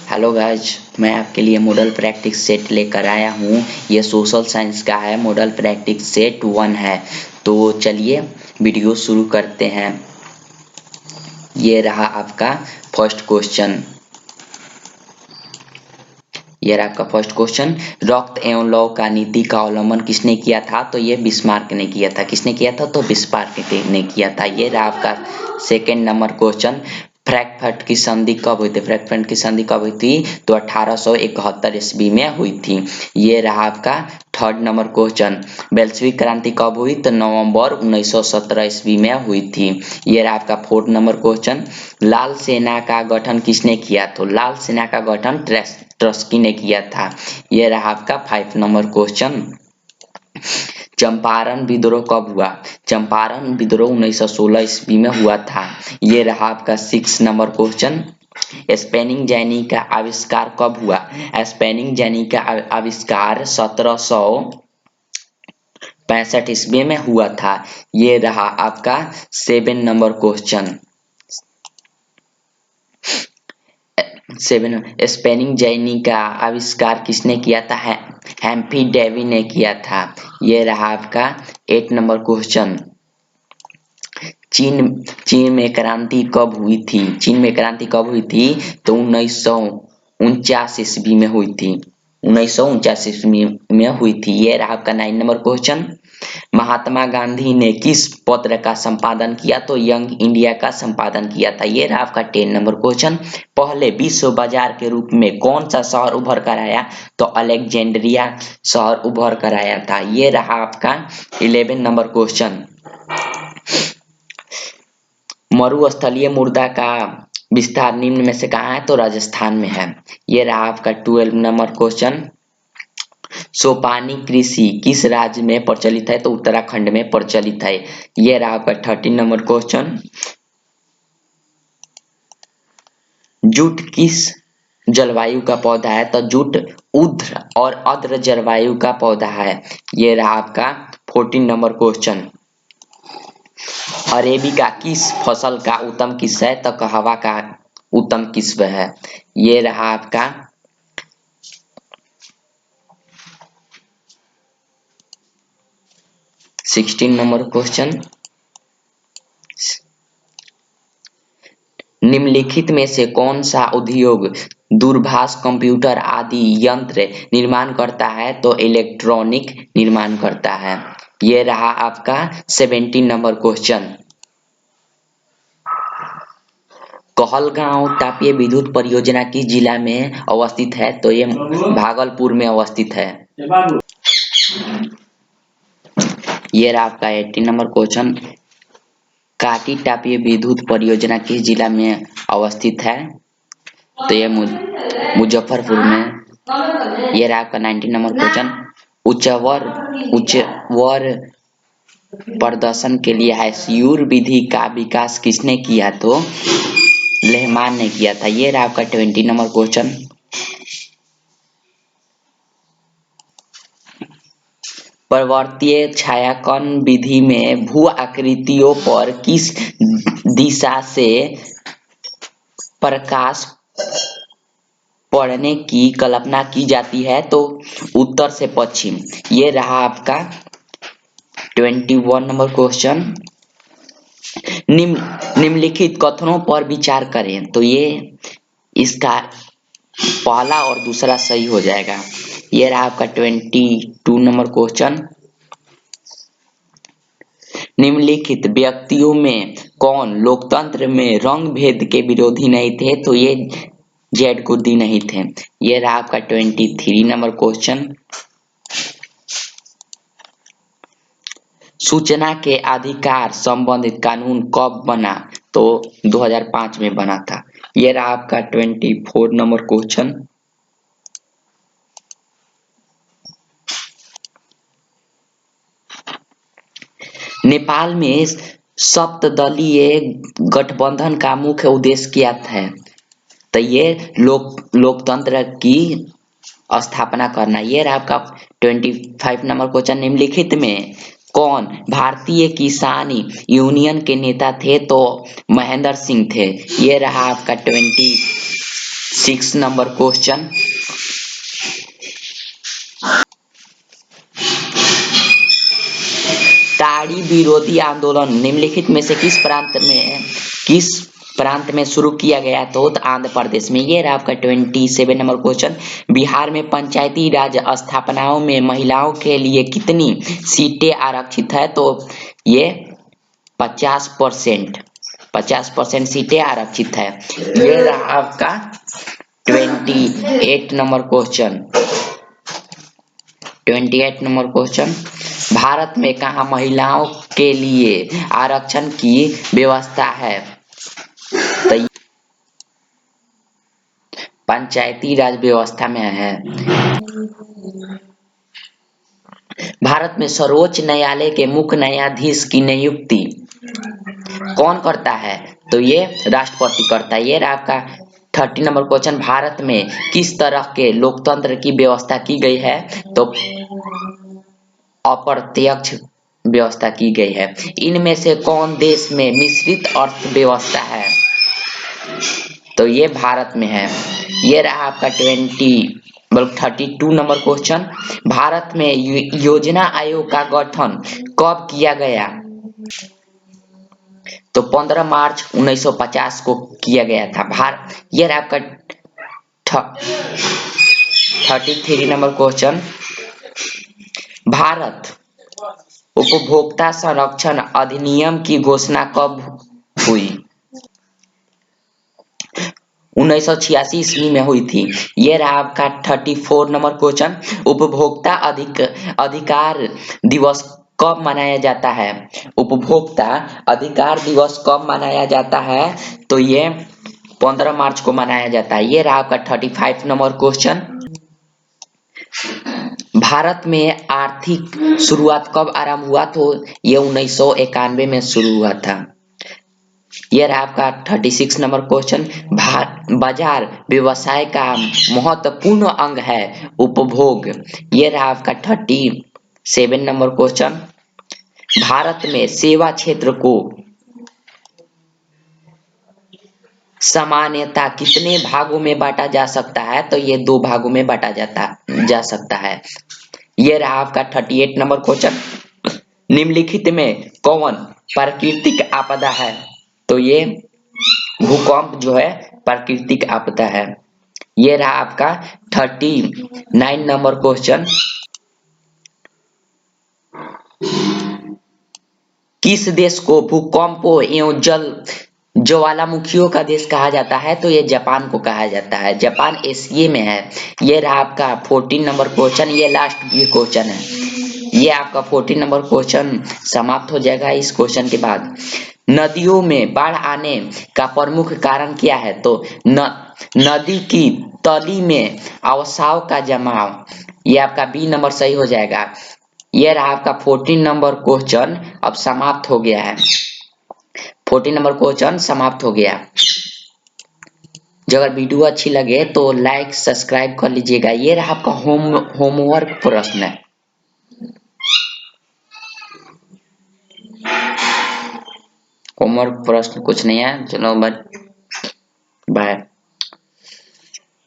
Hello guys, मैं आपके लिए मॉडल प्रैक्टिस सेट लेकर आया हूँ। ये सोशल साइंस का है, मॉडल प्रैक्टिस सेट 1 है। तो चलिए वीडियो शुरू करते हैं। ये रहा आपका फर्स्ट क्वेश्चन। ये रहा आपका फर्स्ट क्वेश्चन। रक्त एवं लौह का नीति का अवलंबन किसने किया था? तो ये बिस्मार्क ने किया था। किसने किया था? तो बिस्मार्क ने किया था। ये रहा आपका सेकेंड नंबर क्वेश्चन। फ्रैंकफर्ट की संधि कब हुई थी? फ्रैंकफर्ट की संधि कब हुई थी? तो 1871 ईस्वी में हुई थी। ये रहा आपका थर्ड नंबर क्वेश्चन। बेल्शेविक क्रांति कब हुई? तो नवंबर 1917 ईस्वी में हुई थी। ये रहा आपका फोर्थ नंबर क्वेश्चन। लाल सेना का गठन किसने किया? तो लाल सेना का गठन ट्रस्की ने किया था। ये रहा आपका 5 नंबर क्वेश्चन। चंपारण विद्रोह कब हुआ? चंपारण विद्रोह 1916 ईस्वी में हुआ था। ये रहा आपका 6 नंबर क्वेश्चन। स्पेनिंग जैनी का आविष्कार कब हुआ? स्पेनिंग जैनी का आविष्कार 1765 ईस्वी में हुआ था। ये रहा आपका 7 नंबर क्वेश्चन। 7 स्पेनिंग जैनी का आविष्कार किसने किया था? हम्फ्री डेवी ने किया था। ये रहा आपका 8 नंबर क्वेश्चन। चीन में क्रांति कब हुई थी? चीन में क्रांति कब हुई थी? तो 1949 ईस्वी में हुई थी। 1949 ईस्वी में हुई थी। ये रहा आपका 9 नंबर क्वेश्चन। महात्मा गांधी ने किस पत्र का संपादन किया? तो यंग इंडिया का संपादन किया था। ये रहा आपका 10 नंबर क्वेश्चन। पहले विश्व बाजार के रूप में कौन सा शहर उभर कर आया? तो अलेक्जेंड्रिया शहर उभर कर आया था। ये रहा आपका 11 नंबर क्वेश्चन। मरुस्थलीय मृदा का विस्तार निम्न में से कहाँ है? तो राजस्थान में है। ये रहा आपका 12 नंबर क्वेश्चन। सोपानी कृषि किस राज्य में प्रचलित है? तो उत्तराखंड में प्रचलित है। ये रहा आपका 13 नंबर क्वेश्चन। जूट किस जलवायु का पौधा है? तो जूट उर्ध्व और आर्द्र जलवायु का पौधा है। ये रहा आपका 14 नंबर क्वेश्चन। अरेबिका किस फसल का उत्तम किस्म है? तो कहवा का उत्तम किस्म है। ये रहा आपका 16 नंबर क्वेश्चन। निम्नलिखित में से कौन सा उद्योग दूरभाष कंप्यूटर आदि यंत्र निर्माण करता है? तो इलेक्ट्रॉनिक निर्माण करता है। ये रहा आपका 17 नंबर क्वेश्चन। कहलगांव तापीय विद्युत परियोजना किस जिला में अवस्थित है? तो ये भागलपुर में अवस्थित है। ये रहा आपका 18 नंबर क्वेश्चन। काटी तापीय विद्युत परियोजना किस जिला में अवस्थित है? तो ये मुजफ्फरपुर में। ये रहा आपका 19 नंबर क्वेश्चन। उच्चवर प्रदर्शन के लिए हैस्यूर विधि का विकास किसने किया? तो लेहमान ने किया था। ये रहा आपका 20 नंबर क्वेश्चन। परिवर्तीय छायांकन विधि में भू आकृतियों पर किस दिशा से प्रकाश पड़ने की कल्पना की जाती है? तो उत्तर से पश्चिम। ये रहा आपका 21 नंबर क्वेश्चन। निम्नलिखित कथनों पर विचार करें। तो ये इसका पहला और दूसरा सही हो जाएगा। ये रहा आपका 22 नंबर क्वेश्चन। निम्नलिखित व्यक्तियों में कौन लोकतंत्र में रंग भेद के विरोधी नहीं थे? तो ये जेड गुर्दी नहीं थे। ये रहा आपका 23 नंबर क्वेश्चन। सूचना के अधिकार संबंधित कानून कब बना? तो 2005 में बना था। ये रहा आपका 24 नंबर क्वेश्चन। नेपाल में सप्तदलीय गठबंधन का मुख्य उद्देश्य क्या है? तो ये लोकतंत्र की स्थापना करना। ये रहा आपका 25 नंबर क्वेश्चन। निम्नलिखित में कौन भारतीय किसान यूनियन के नेता थे? तो महेंद्र सिंह थे। ये रहा आपका 26 नंबर क्वेश्चन। ताड़ी विरोधी आंदोलन निम्नलिखित में से किस प्रांत में शुरू किया गया? तो आंध्र प्रदेश में। ये रहा आपका 27 नंबर क्वेश्चन। बिहार में पंचायती राज स्थापनाओं में महिलाओं के लिए कितनी सीटें आरक्षित है? तो ये 50% सीटें आरक्षित है। ये रहा आपका 28 number question. 28 number question. Bharat में कहाँ महिलाओं के लिए आरक्षण की व्यवस्था है? तो पंचायती राज व्यवस्था में है। भारत में सर्वोच्च न्यायालय के मुख्य न्यायाधीश की नियुक्ति कौन करता है? तो ये राष्ट्रपति करता है। ये रहा आपका 30 नंबर क्वेश्चन। भारत में किस तरह के लोकतंत्र की व्यवस्था की गई है? तो अप्रत्यक्ष व्यवस्था की गई है। इनमें से कौन देश में मिश्रित अर्थव्यवस्था है? तो ये भारत में है। ये रहा आपका 32 नंबर क्वेश्चन। भारत में योजना आयोग का गठन कब किया गया? तो 15 मार्च 1950 को किया गया था। ये रहा आपका 33 नंबर क्वेश्चन। भारत उपभोक्ता संरक्षण अधिनियम की घोषणा कब हुई? 1986 ईस्वी में हुई थी। ये रहा आपका 34 नंबर क्वेश्चन। उपभोक्ता अधिकार दिवस कब मनाया जाता है? उपभोक्ता अधिकार दिवस कब मनाया जाता है? तो ये 15 मार्च को मनाया जाता है। ये रहा आपका 35 नंबर क्वेश्चन। भारत में आर्थिक शुरुआत कब आरंभ हुआ? तो ये 1991 में शुरू हुआ था। ये रहा आपका 36 नंबर क्वेश्चन। बाजार व्यवसाय का महत्वपूर्ण अंग है उपभोग। ये रहा आपका 37 नंबर क्वेश्चन। भारत में सेवा क्षेत्र को सामान्यतः कितने भागों में बांटा जा सकता है? तो ये 2 भागों में बांटा जा सकता है। ये रहा आपका 38 नंबर क्वेश्चन। निम्नलिखित में कौन प्राकृतिक आपदा है? तो ये भूकंप जो है प्राकृतिक आपदा है। ये रहा आपका 39 नंबर क्वेश्चन। किस देश को भूकंपों एवं ज्वालामुखियों का देश कहा जाता है? तो ये जापान को कहा जाता है। जापान एशिया में है। ये रहा आपका 14 नंबर क्वेश्चन। ये लास्ट भी क्वेश्चन है। ये आपका 14 नंबर क्वेश्चन समाप्त हो जाएगा इस क्वेश्चन के बाद। नदियों में बाढ़ आने का प्रमुख कारण क्या है? तो नदी की तली में अवसाव का जमाव। ये आपका बी नंबर सही हो जाएगा। ये रहा आपका 14 नंबर क्वेश्चन अब समाप्त हो गया है। 14 नंबर क्वेश्चन समाप्त हो गया। जो अगर वीडियो अच्छी लगे तो लाइक सब्सक्राइब कर लीजिएगा। ये रहा आपका होमवर्क प्रश्न है। होमवर्क प्रश्न कुछ नहीं है। चलो बाय।